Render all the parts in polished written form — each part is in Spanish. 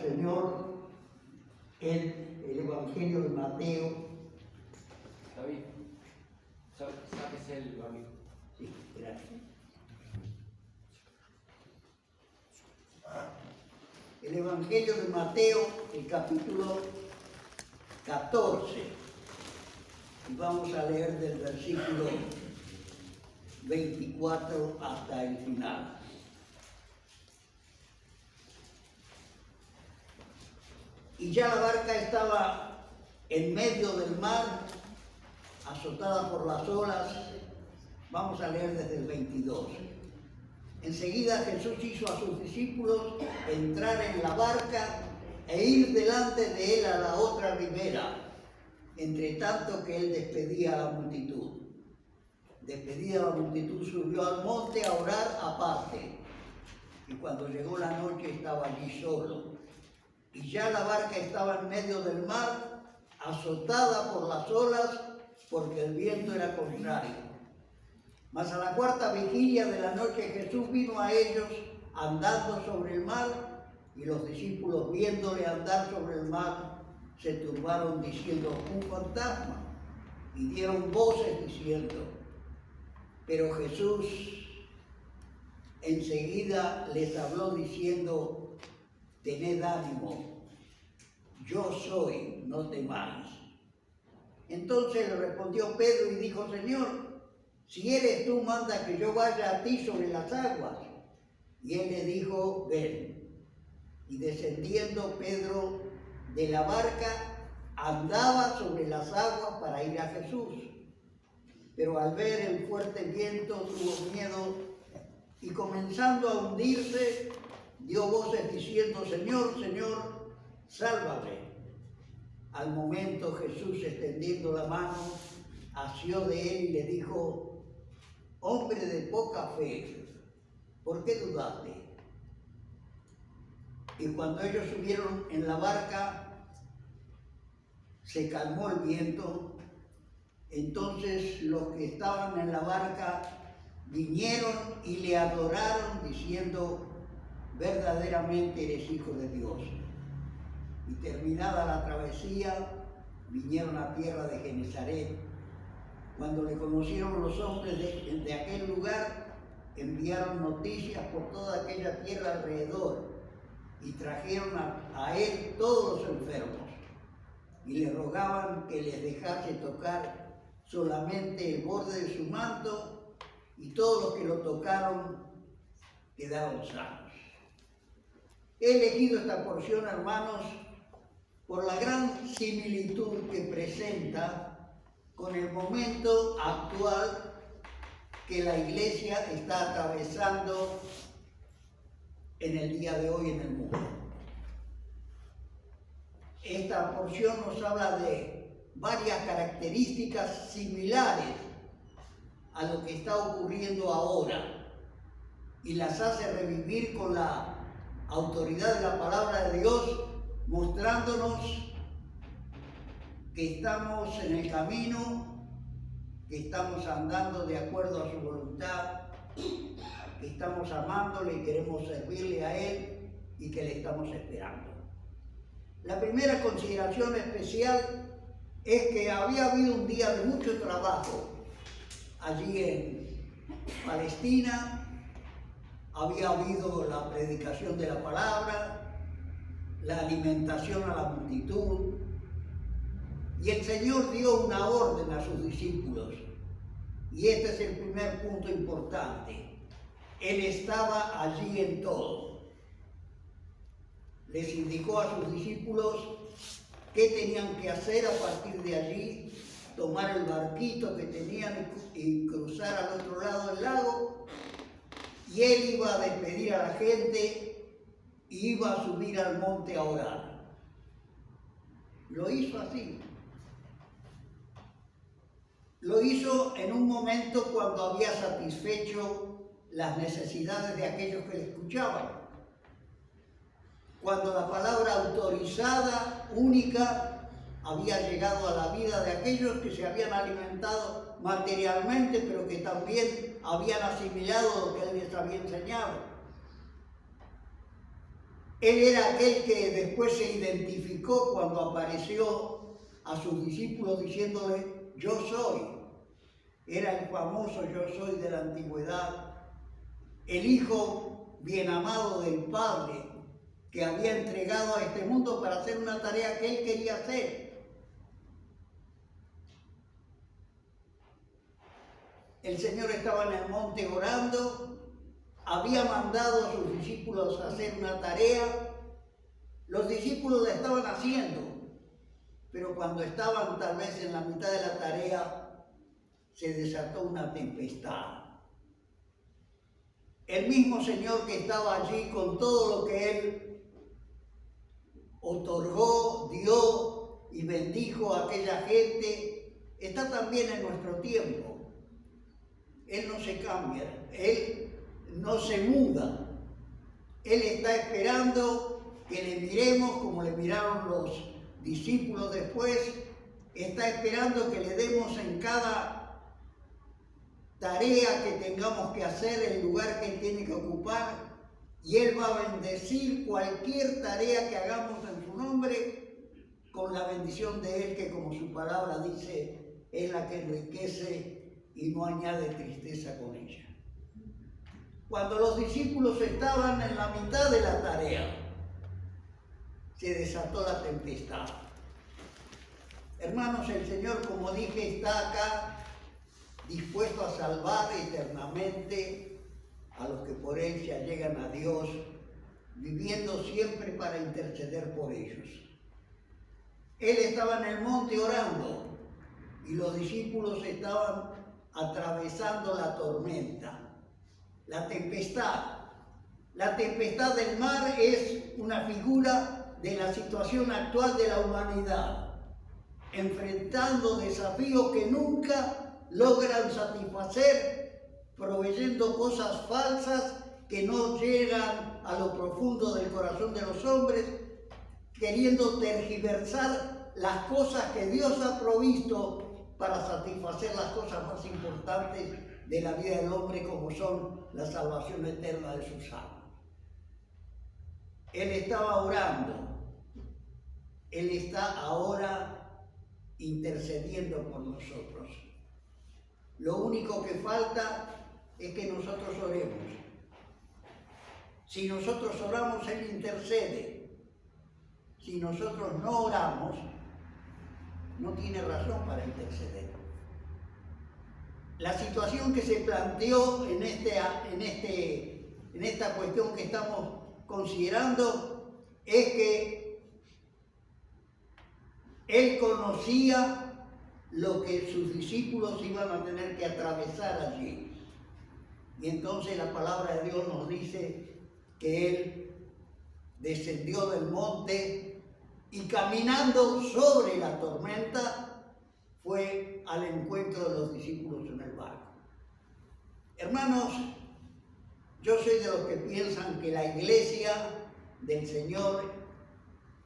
Señor el Evangelio de Mateo. David, sáquese el amigo. Sí, gracias. El Evangelio de Mateo, el capítulo 14. Y vamos a leer del versículo 24 hasta el final. Y ya la barca estaba en medio del mar, azotada por las olas. Vamos a leer desde el 22. Enseguida Jesús hizo a sus discípulos entrar en la barca e ir delante de él a la otra ribera, entre tanto que él despedía a la multitud. Despedida la multitud, subió al monte a orar aparte. Y cuando llegó la noche estaba allí solo. Y ya la barca estaba en medio del mar, azotada por las olas, porque el viento era contrario. Mas a la cuarta vigilia de la noche Jesús vino a ellos andando sobre el mar, y los discípulos, viéndole andar sobre el mar, se turbaron diciendo: un fantasma, y dieron voces diciendo. Pero Jesús enseguida les habló diciendo: tened ánimo, yo soy, no temáis. Entonces le respondió Pedro y dijo: Señor, si eres tú, manda que yo vaya a ti sobre las aguas. Y él le dijo: ven. Y descendiendo Pedro de la barca, andaba sobre las aguas para ir a Jesús. Pero al ver el fuerte viento tuvo miedo y, comenzando a hundirse, dio voces diciendo: Señor, Señor, sálvame. Al momento Jesús, extendiendo la mano, asió de él y le dijo: hombre de poca fe, ¿por qué dudaste? Y cuando ellos subieron en la barca, se calmó el viento. Entonces los que estaban en la barca vinieron y le adoraron diciendo: verdaderamente eres Hijo de Dios. Y terminada la travesía, vinieron a tierra de Genesaret. Cuando le conocieron los hombres de aquel lugar, enviaron noticias por toda aquella tierra alrededor y trajeron a él todos los enfermos y le rogaban que les dejase tocar solamente el borde de su manto, y todos los que lo tocaron quedaron sanos. He elegido esta porción, hermanos, por la gran similitud que presenta con el momento actual que la Iglesia está atravesando en el día de hoy en el mundo. Esta porción nos habla de varias características similares a lo que está ocurriendo ahora y las hace revivir con la autoridad de la palabra de Dios, mostrándonos que estamos en el camino, que estamos andando de acuerdo a su voluntad, que estamos amándole y queremos servirle a Él y que le estamos esperando. La primera consideración especial es que había habido un día de mucho trabajo allí en Palestina. Había habido la predicación de la palabra, la alimentación a la multitud, y el Señor dio una orden a sus discípulos. Y este es el primer punto importante. Él estaba allí en todo. Les indicó a sus discípulos qué tenían que hacer a partir de allí: tomar el barquito que tenían y cruzar al otro lado del lago. Y él iba a despedir a la gente y iba a subir al monte a orar. Lo hizo así. Lo hizo en un momento cuando había satisfecho las necesidades de aquellos que le escuchaban. Cuando la palabra autorizada, única, había llegado a la vida de aquellos que se habían alimentado materialmente, pero que también habían asimilado lo que él les había enseñado. Él era aquel que después se identificó cuando apareció a sus discípulos diciéndole, yo soy. Era el famoso yo soy de la antigüedad, el Hijo bien amado del Padre, que había entregado a este mundo para hacer una tarea que él quería hacer. El Señor estaba en el monte orando, había mandado a sus discípulos a hacer una tarea, los discípulos la estaban haciendo, pero cuando estaban tal vez en la mitad de la tarea, se desató una tempestad. El mismo Señor que estaba allí con todo lo que Él otorgó, dio y bendijo a aquella gente, está también en nuestro tiempo. Él no se cambia, Él no se muda. Él está esperando que le miremos como le miraron los discípulos después. Está esperando que le demos en cada tarea que tengamos que hacer, el lugar que Él tiene que ocupar, y Él va a bendecir cualquier tarea que hagamos en su nombre con la bendición de Él, que como su palabra dice, es la que enriquece y no añade tristeza con ella. Cuando los discípulos estaban en la mitad de la tarea, se desató la tempestad. Hermanos, el Señor, como dije, está acá dispuesto a salvar eternamente a los que por Él se allegan a Dios, viviendo siempre para interceder por ellos. Él estaba en el monte orando y los discípulos estaban atravesando la tormenta, la tempestad. La tempestad del mar es una figura de la situación actual de la humanidad, enfrentando desafíos que nunca logran satisfacer, proveyendo cosas falsas que no llegan a lo profundo del corazón de los hombres, queriendo tergiversar las cosas que Dios ha provisto para satisfacer las cosas más importantes de la vida del hombre, como son la salvación eterna de sus almas. Él estaba orando, Él está ahora intercediendo por nosotros. Lo único que falta es que nosotros oremos. Si nosotros oramos, Él intercede. Si nosotros no oramos, no tiene razón para interceder. La situación que se planteó en esta cuestión que estamos considerando es que Él conocía lo que sus discípulos iban a tener que atravesar allí. Y entonces la palabra de Dios nos dice que Él descendió del monte y caminando sobre la tormenta fue al encuentro de los discípulos en el barco. Hermanos, yo soy de los que piensan que la iglesia del Señor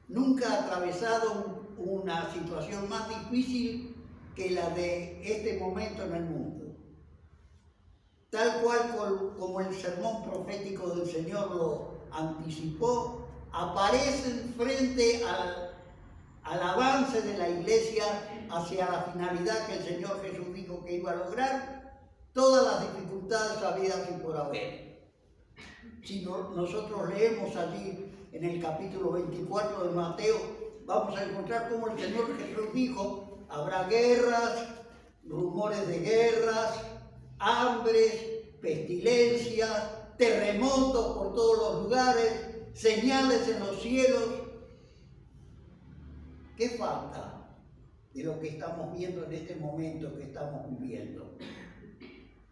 nunca ha atravesado una situación más difícil que la de este momento en el mundo. Tal cual como el sermón profético del Señor lo anticipó, aparecen frente al avance de la iglesia hacia la finalidad que el Señor Jesús dijo que iba a lograr, todas las dificultades habidas y por haber. Si nosotros leemos allí en el capítulo 24 de Mateo, vamos a encontrar cómo el Señor Jesús dijo: habrá guerras, rumores de guerras, hambres, pestilencias, terremotos por todos los lugares, señales en los cielos. ¿Qué falta de lo que estamos viendo en este momento que estamos viviendo?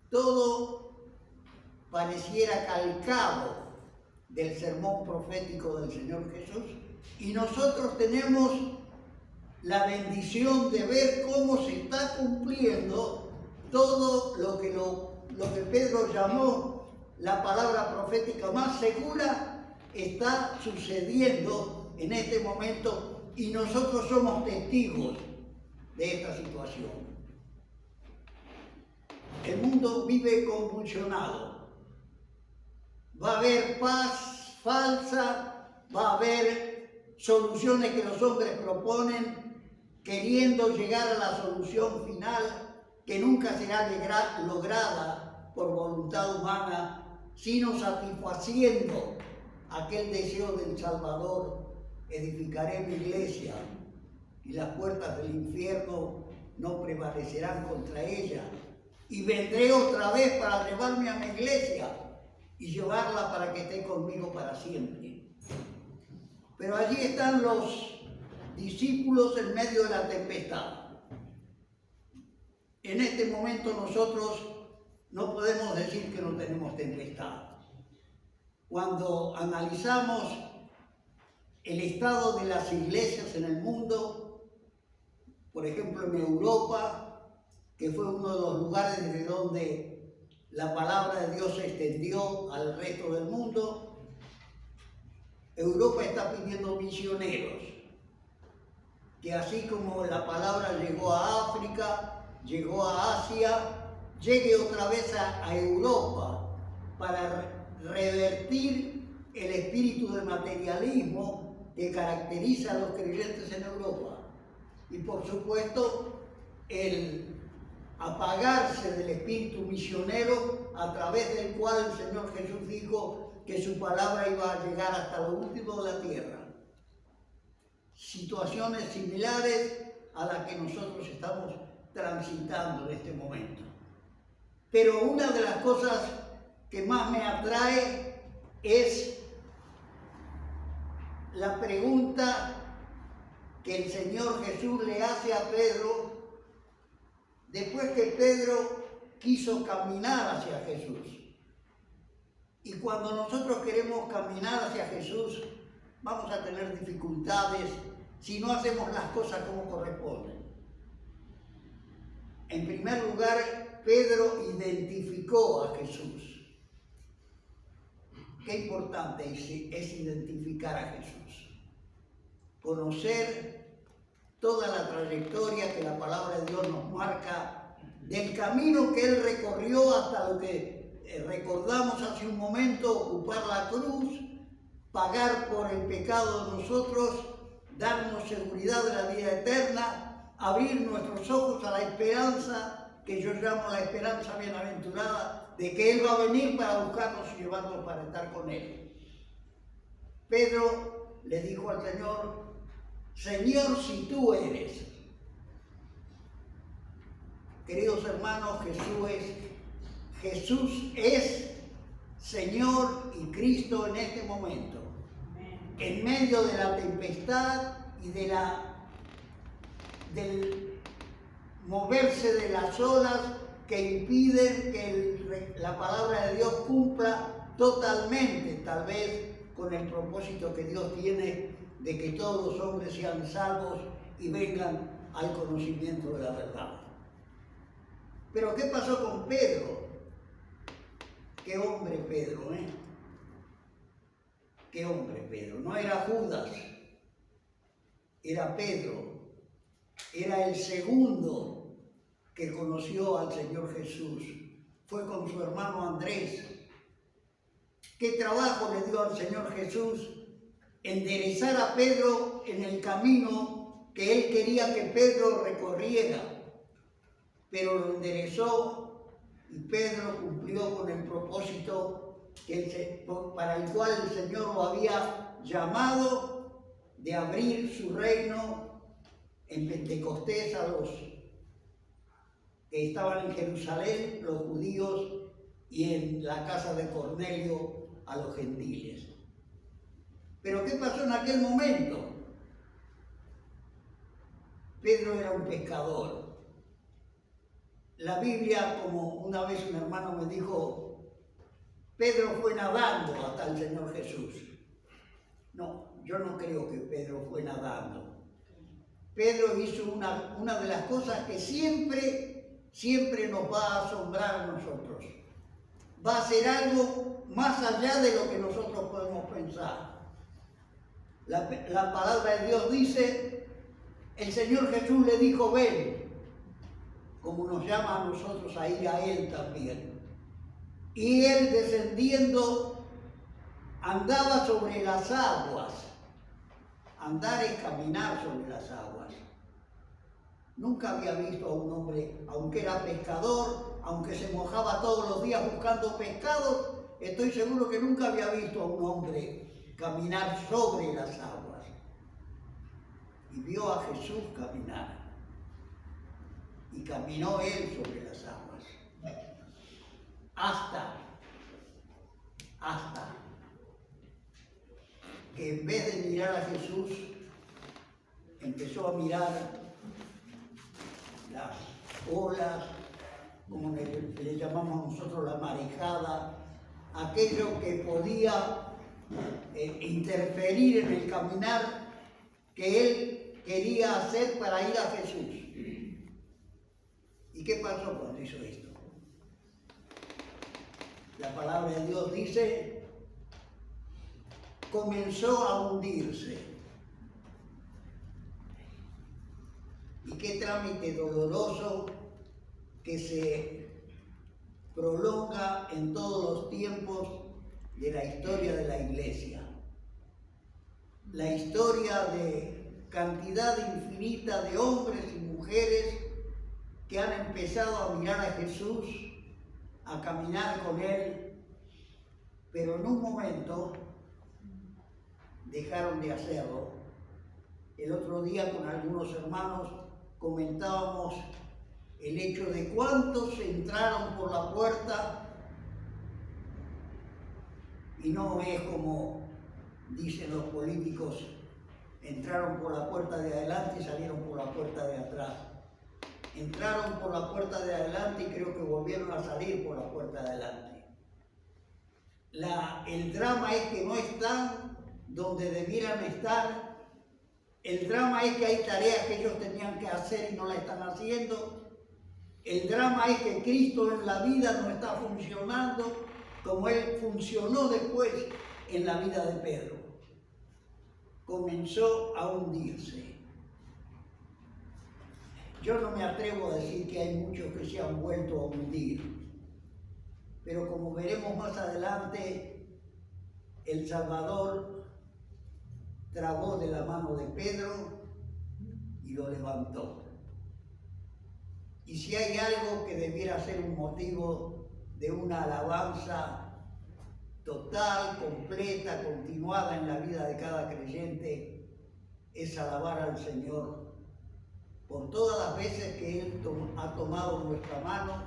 Todo pareciera calcado del sermón profético del Señor Jesús, y nosotros tenemos la bendición de ver cómo se está cumpliendo todo lo que Pedro llamó la palabra profética más segura, está sucediendo en este momento, y nosotros somos testigos de esta situación. El mundo vive convulsionado. Va a haber paz falsa va a haber soluciones que los hombres proponen, queriendo llegar a la solución final que nunca será lograda por voluntad humana, sino satisfaciendo aquel deseo del Salvador: edificaré mi iglesia y las puertas del infierno no prevalecerán contra ella, y vendré otra vez para llevarme a mi iglesia y llevarla para que esté conmigo para siempre. Pero allí están los discípulos en medio de la tempestad. En este momento nosotros no podemos decir que no tenemos tempestad. Cuando analizamos el estado de las iglesias en el mundo, por ejemplo en Europa, que fue uno de los lugares desde donde la palabra de Dios se extendió al resto del mundo, Europa está pidiendo misioneros, que así como la palabra llegó a África, llegó a Asia, llegue otra vez a Europa para revertir el espíritu de materialismo que caracteriza a los creyentes en Europa. Y por supuesto, el apagarse del espíritu misionero a través del cual el Señor Jesús dijo que su palabra iba a llegar hasta lo último de la tierra. Situaciones similares a las que nosotros estamos transitando en este momento. Pero una de las cosas que más me atrae es la pregunta que el Señor Jesús le hace a Pedro después que Pedro quiso caminar hacia Jesús. Y cuando nosotros queremos caminar hacia Jesús, vamos a tener dificultades si no hacemos las cosas como corresponden. En primer lugar, Pedro identificó a Jesús. Qué importante es identificar a Jesús. Conocer toda la trayectoria que la palabra de Dios nos marca, del camino que Él recorrió hasta lo que recordamos hace un momento: ocupar la cruz, pagar por el pecado de nosotros, darnos seguridad de la vida eterna, abrir nuestros ojos a la esperanza, que yo llamo la esperanza bienaventurada, de que Él va a venir para buscarnos y llevarnos para estar con Él. Pedro le dijo al Señor: Señor, si tú eres. Queridos hermanos, Jesús es Señor y Cristo en este momento. En medio de la tempestad y del moverse de las olas que impiden que la palabra de Dios cumpla totalmente, tal vez con el propósito que Dios tiene de que todos los hombres sean salvos y vengan al conocimiento de la verdad. Pero ¿qué pasó con Pedro? Qué hombre Pedro, ¿eh? Qué hombre Pedro. No era Judas, era Pedro. Era el segundo que conoció al Señor Jesús. Fue con su hermano Andrés. ¿Qué trabajo le dio al Señor Jesús? Enderezar a Pedro en el camino que Él quería que Pedro recorriera. Pero lo enderezó y Pedro cumplió con el propósito para el cual el Señor lo había llamado, de abrir su reino en Pentecostés a los que estaban en Jerusalén, los judíos, y en la casa de Cornelio a los gentiles. Pero ¿qué pasó en aquel momento? Pedro era un pescador. La Biblia, como una vez un hermano me dijo, Pedro fue nadando hasta el Señor Jesús. No, yo no creo que Pedro fue nadando. Pedro hizo una de las cosas que siempre nos va a asombrar a nosotros. Va a ser algo más allá de lo que nosotros podemos pensar. La palabra de Dios dice, el Señor Jesús le dijo, ven, como nos llama a nosotros a ir a Él también. Y Él, descendiendo andaba sobre las aguas. Andar es caminar sobre las aguas. Nunca había visto a un hombre, aunque era pescador, aunque se mojaba todos los días buscando pescados, estoy seguro que nunca había visto a un hombre caminar sobre las aguas. Y vio a Jesús caminar. Y caminó él sobre las aguas. Hasta que en vez de mirar a Jesús, empezó a mirar las olas, como le llamamos nosotros la marejada, aquello que podía interferir en el caminar que él quería hacer para ir a Jesús. ¿Y qué pasó cuando hizo esto? La palabra de Dios dice, comenzó a hundirse. Y qué trámite doloroso que se prolonga en todos los tiempos de la historia de la Iglesia. La historia de cantidad infinita de hombres y mujeres que han empezado a mirar a Jesús, a caminar con Él, pero en un momento dejaron de hacerlo. El otro día con algunos hermanos comentábamos el hecho de cuántos entraron por la puerta y no es como dicen los políticos, entraron por la puerta de adelante y salieron por la puerta de atrás. Entraron por la puerta de adelante y creo que volvieron a salir por la puerta de adelante. El drama es que no están donde debieran estar. El drama es que hay tareas que ellos tenían que hacer y no la están haciendo. El drama es que Cristo en la vida no está funcionando como Él funcionó después en la vida de Pedro. Comenzó a hundirse. Yo no me atrevo a decir que hay muchos que se han vuelto a hundir, pero como veremos más adelante, el Salvador tragó de la mano de Pedro y lo levantó. Y si hay algo que debiera ser un motivo de una alabanza total, completa, continuada en la vida de cada creyente, es alabar al Señor por todas las veces que Él ha tomado nuestra mano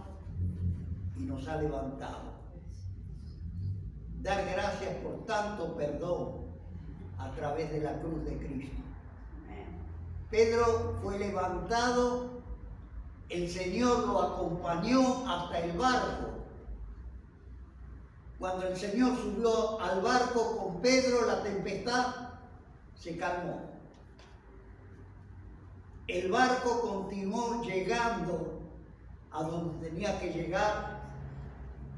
y nos ha levantado. Dar gracias por tanto perdón a través de la cruz de Cristo. Pedro fue levantado, el Señor lo acompañó hasta el barco. Cuando el Señor subió al barco con Pedro, la tempestad se calmó. El barco continuó llegando a donde tenía que llegar.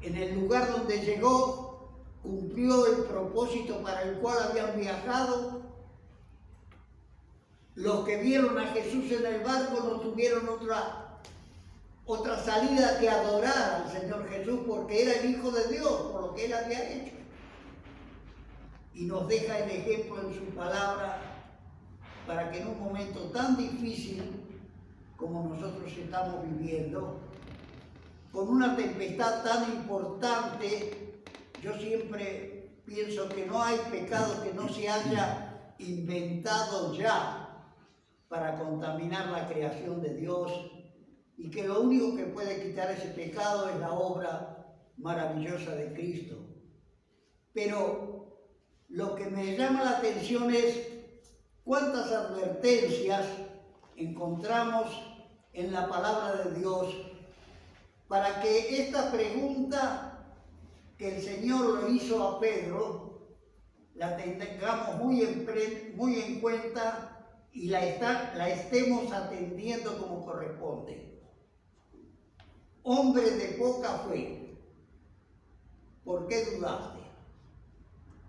En el lugar donde llegó, cumplió el propósito para el cual habían viajado. Los que vieron a Jesús en el barco no tuvieron otra salida que adorar al Señor Jesús, porque era el Hijo de Dios, por lo que Él había hecho. Y nos deja el ejemplo en su palabra para que en un momento tan difícil como nosotros estamos viviendo, con una tempestad tan importante, yo siempre pienso que no hay pecado que no se haya inventado ya para contaminar la creación de Dios, y que lo único que puede quitar ese pecado es la obra maravillosa de Cristo. Pero lo que me llama la atención es cuántas advertencias encontramos en la palabra de Dios para que esta pregunta que el Señor lo hizo a Pedro la tengamos muy en cuenta y la estemos atendiendo como corresponde. Hombre de poca fe, ¿por qué dudaste?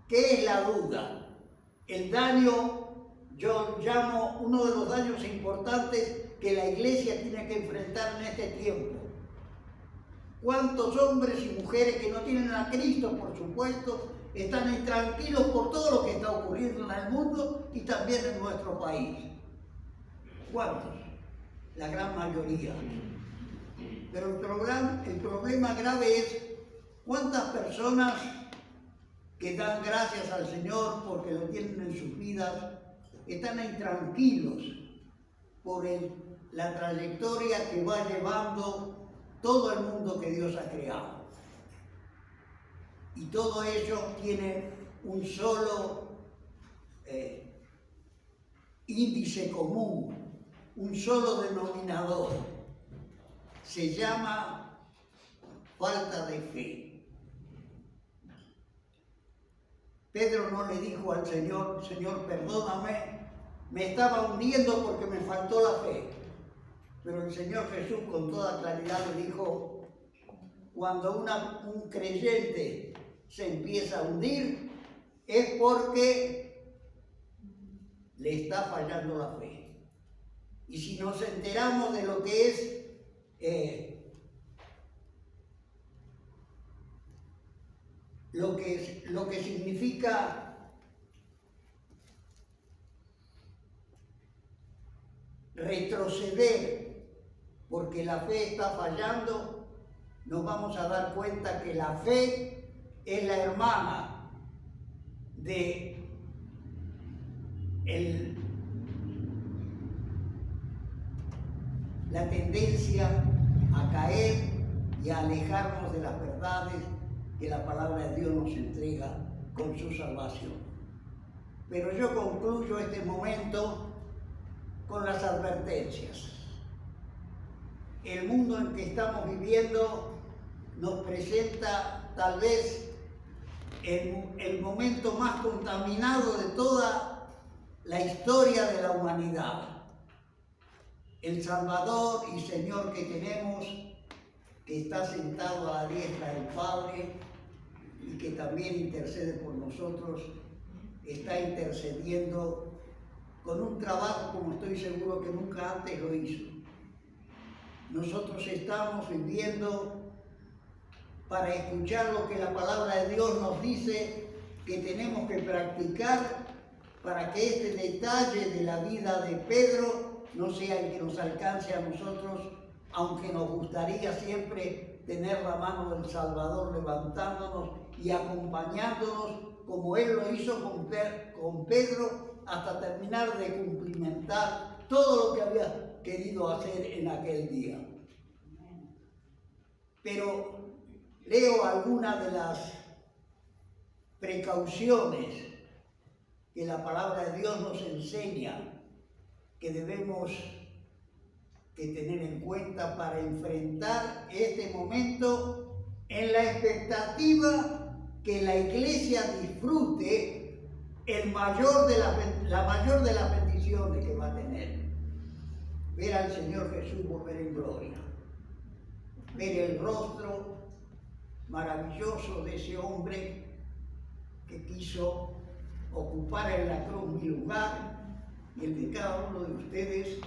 ¿Qué es la duda? El daño, yo llamo uno de los daños importantes que la Iglesia tiene que enfrentar en este tiempo. ¿Cuántos hombres y mujeres que no tienen a Cristo, por supuesto, están intranquilos por todo lo que está ocurriendo en el mundo y también en nuestro país. ¿Cuántos? La gran mayoría. Pero el problema grave es cuántas personas que dan gracias al Señor porque lo tienen en sus vidas, están intranquilos por la trayectoria que va llevando todo el mundo que Dios ha creado. Y todo ello tiene un solo índice común, un solo denominador. Se llama falta de fe. Pedro no le dijo al Señor, Señor, perdóname, me estaba hundiendo porque me faltó la fe. Pero el Señor Jesús con toda claridad le dijo, cuando un creyente se empieza a hundir, es porque le está fallando la fe. Y si nos enteramos de lo que es lo que significa retroceder porque la fe está fallando, nos vamos a dar cuenta que la fe es la hermana de la tendencia a caer y a alejarnos de las verdades que la palabra de Dios nos entrega con su salvación. Pero yo concluyo este momento con las advertencias. El mundo en que estamos viviendo nos presenta tal vez el momento más contaminado de toda la historia de la humanidad. El Salvador y Señor que tenemos, que está sentado a la diestra del Padre y que también intercede por nosotros, está intercediendo con un trabajo como estoy seguro que nunca antes lo hizo. Nosotros estamos viviendo para escuchar lo que la palabra de Dios nos dice que tenemos que practicar para que este detalle de la vida de Pedro no sea el que nos alcance a nosotros, aunque nos gustaría siempre tener la mano del Salvador levantándonos y acompañándonos como Él lo hizo con Pedro hasta terminar de cumplimentar todo lo que había querido hacer en aquel día. Pero leo algunas de las precauciones que la palabra de Dios nos enseña que debemos tener en cuenta para enfrentar este momento en la expectativa que la Iglesia disfrute la mayor de las bendiciones que va a tener. Ver al Señor Jesús volver en gloria, ver el rostro maravilloso de ese hombre que quiso ocupar en la cruz mi lugar y el de cada uno de ustedes,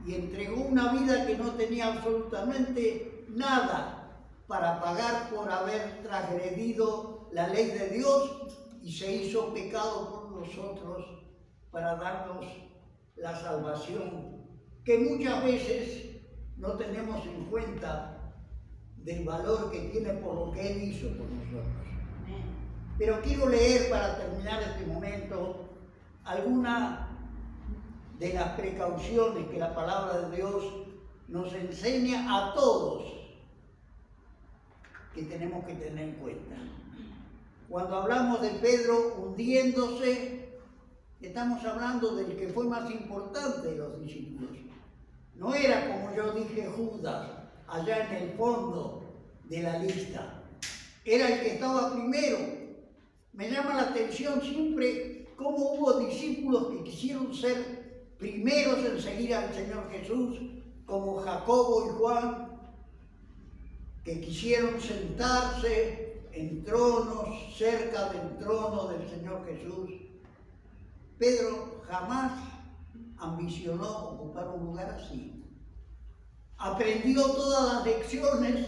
y entregó una vida que no tenía absolutamente nada para pagar por haber transgredido la ley de Dios, y se hizo pecado por nosotros para darnos la salvación que muchas veces no tenemos en cuenta del valor que tiene por lo que Él hizo por nosotros. Pero quiero leer para terminar este momento algunas de las precauciones que la palabra de Dios nos enseña a todos que tenemos que tener en cuenta. Cuando hablamos de Pedro hundiéndose, estamos hablando del que fue más importante de los discípulos. No era, como yo dije, Judas, allá en el fondo de la lista. Era el que estaba primero. Me llama la atención siempre cómo hubo discípulos que quisieron ser primeros en seguir al Señor Jesús, como Jacobo y Juan, que quisieron sentarse en tronos, cerca del trono del Señor Jesús. Pedro jamás ambicionó ocupar un lugar así. Aprendió todas las lecciones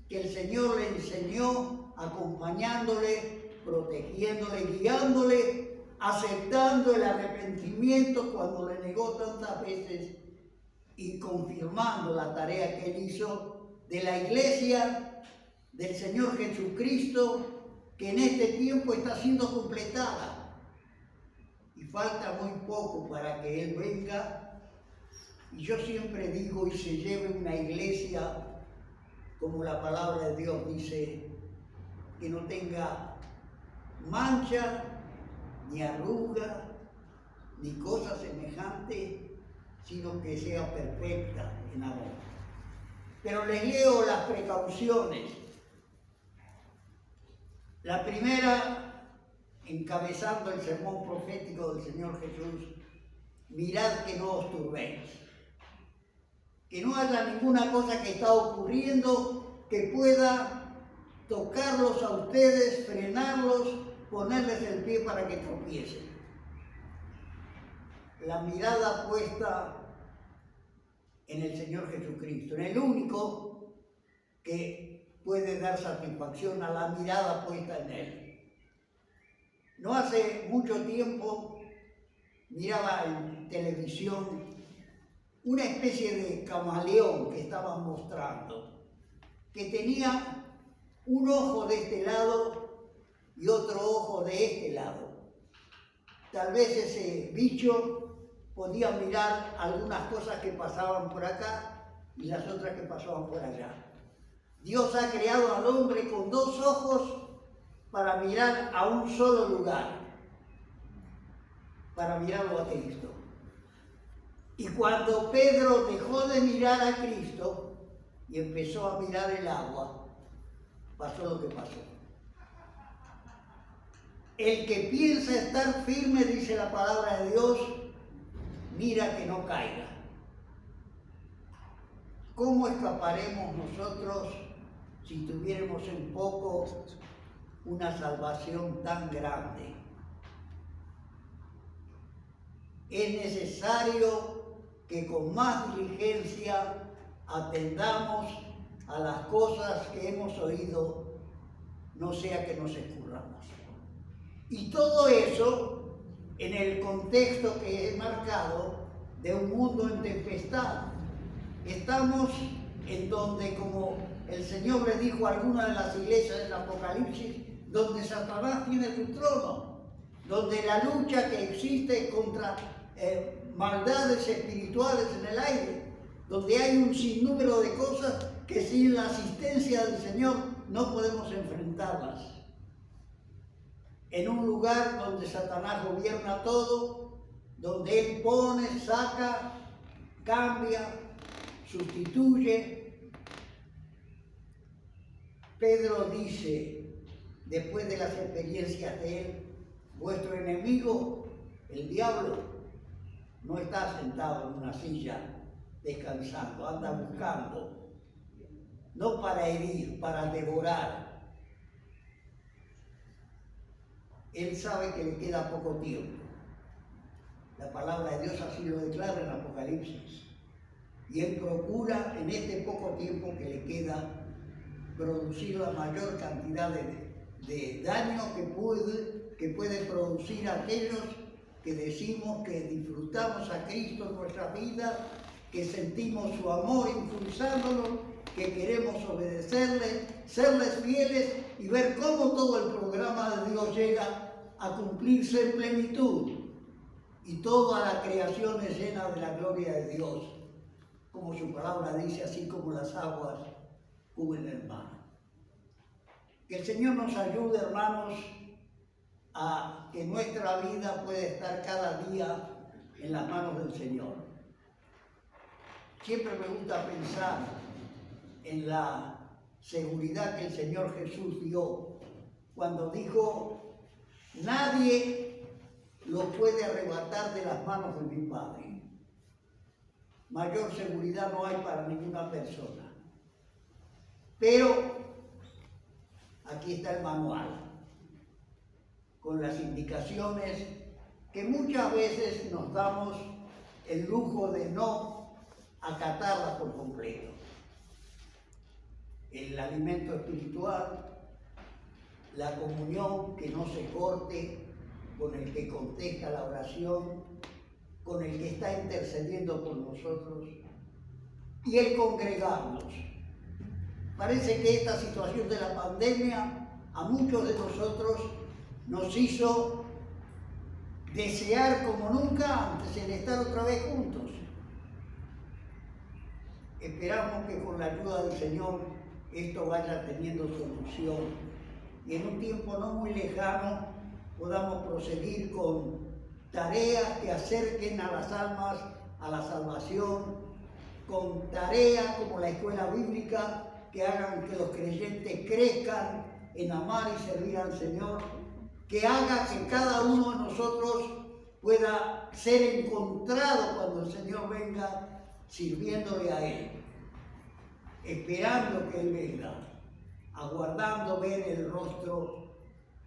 que el Señor le enseñó, acompañándole protegiéndole, guiándole, aceptando el arrepentimiento cuando le negó tantas veces y confirmando la tarea que él hizo de la iglesia del Señor Jesucristo, que en este tiempo está siendo completada. Y falta muy poco para que Él venga. Y yo siempre digo, y se lleve una iglesia, como la palabra de Dios dice, que no tenga mancha, ni arruga, ni cosa semejante, sino que sea perfecta en amor. Pero les leo las precauciones. La primera, encabezando el sermón profético del Señor Jesús: mirad que no os turbéis. Que no haya ninguna cosa que está ocurriendo que pueda tocarlos a ustedes, frenarlos, ponerles el pie para que tropiecen. La mirada puesta en el Señor Jesucristo, en el único que puede dar satisfacción a la mirada puesta en Él. No hace mucho tiempo miraba en televisión una especie de camaleón que estaban mostrando, que tenía un ojo de este lado y otro ojo de este lado. Tal vez ese bicho podía mirar algunas cosas que pasaban por acá y las otras que pasaban por allá. Dios ha creado al hombre con dos ojos para mirar a un solo lugar, para mirarlo a Cristo. Y cuando Pedro dejó de mirar a Cristo y empezó a mirar el agua, pasó lo que pasó. El que piensa estar firme, dice la palabra de Dios, mira que no caiga. ¿Cómo escaparemos nosotros si tuviéramos en poco una salvación tan grande? Es necesario que con más diligencia atendamos a las cosas que hemos oído, no sea que nos escurramos. Y todo eso en el contexto que he marcado de un mundo en tempestad. Estamos en donde, como el Señor le dijo a alguna de las iglesias del Apocalipsis, donde Satanás tiene su trono, donde la lucha que existe contra maldades espirituales en el aire, donde hay un sinnúmero de cosas que sin la asistencia del Señor no podemos enfrentarlas. En un lugar donde Satanás gobierna todo, donde Él pone, saca, cambia, sustituye. Pedro dice, después de las experiencias de Él, vuestro enemigo, el diablo, no está sentado en una silla descansando, anda buscando, no para herir, para devorar. Él sabe que le queda poco tiempo. La palabra de Dios así lo declara en Apocalipsis. Y Él procura en este poco tiempo que le queda producir la mayor cantidad de daño que puede producir a aquellos que decimos que disfrutamos a Cristo en nuestra vida, que sentimos su amor impulsándonos, que queremos obedecerle, serles fieles y ver cómo todo el programa de Dios llega a cumplirse en plenitud. Y toda la creación es llena de la gloria de Dios, como su palabra dice, así como las aguas cubren el mar. Que el Señor nos ayude, hermanos, a que nuestra vida pueda estar cada día en las manos del Señor. Siempre me gusta pensar en la seguridad que el Señor Jesús dio cuando dijo: nadie lo puede arrebatar de las manos de mi Padre. Mayor seguridad no hay para ninguna persona. Pero aquí está el manual, con las indicaciones que muchas veces nos damos el lujo de no acatarlas por completo. El alimento espiritual, la comunión que no se corte, con el que contesta la oración, con el que está intercediendo por nosotros, y el congregarnos. Parece que esta situación de la pandemia a muchos de nosotros nos hizo desear como nunca antes el estar otra vez juntos. Esperamos que con la ayuda del Señor esto vaya teniendo solución y en un tiempo no muy lejano podamos proseguir con tareas que acerquen a las almas a la salvación, con tareas como la escuela bíblica que hagan que los creyentes crezcan en amar y servir al Señor, que haga que cada uno de nosotros pueda ser encontrado cuando el Señor venga sirviéndole a Él, esperando que Él venga, aguardando ver el rostro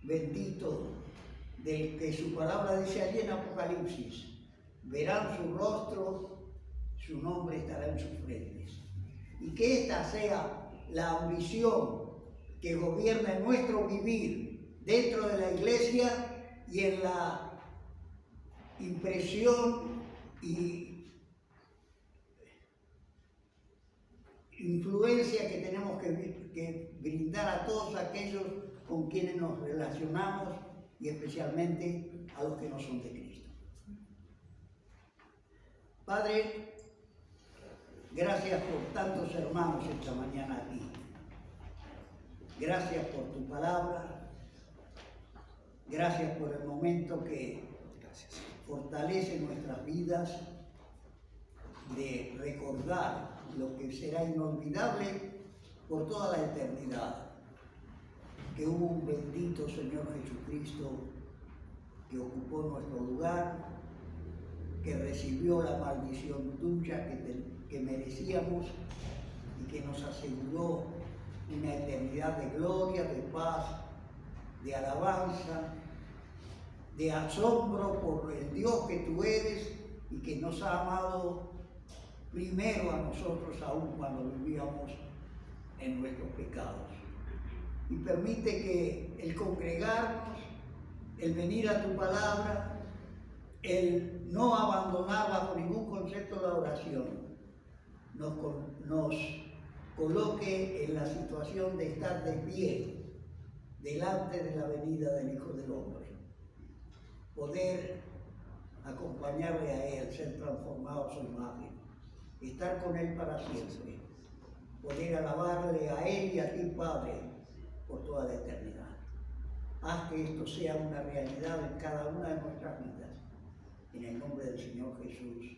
bendito del que su palabra dice allí en Apocalipsis. Verán su rostro, su nombre estará en sus frentes. Y que esta sea la ambición que gobierne nuestro vivir dentro de la iglesia y en la impresión y influencia que tenemos que brindar a todos aquellos con quienes nos relacionamos y especialmente a los que no son de Cristo. Padre, gracias por tantos hermanos esta mañana aquí. Gracias por tu palabra. Gracias por el momento que fortalece nuestras vidas de recordar lo que será inolvidable por toda la eternidad. Que hubo un bendito Señor Jesucristo que ocupó nuestro lugar, que recibió la maldición tuya que merecíamos y que nos aseguró una eternidad de gloria, de paz, de alabanza, de asombro por el Dios que tú eres y que nos ha amado primero a nosotros aún cuando vivíamos en nuestros pecados. Y permite que el congregarnos, el venir a tu palabra, el no abandonar bajo ningún concepto la oración, nos coloque en la situación de estar de pie delante de la venida del Hijo del Hombre. Poder acompañarle a Él, ser transformado a su imagen, estar con Él para siempre, poder alabarle a Él y a ti, Padre, por toda la eternidad. Haz que esto sea una realidad en cada una de nuestras vidas. En el nombre del Señor Jesús.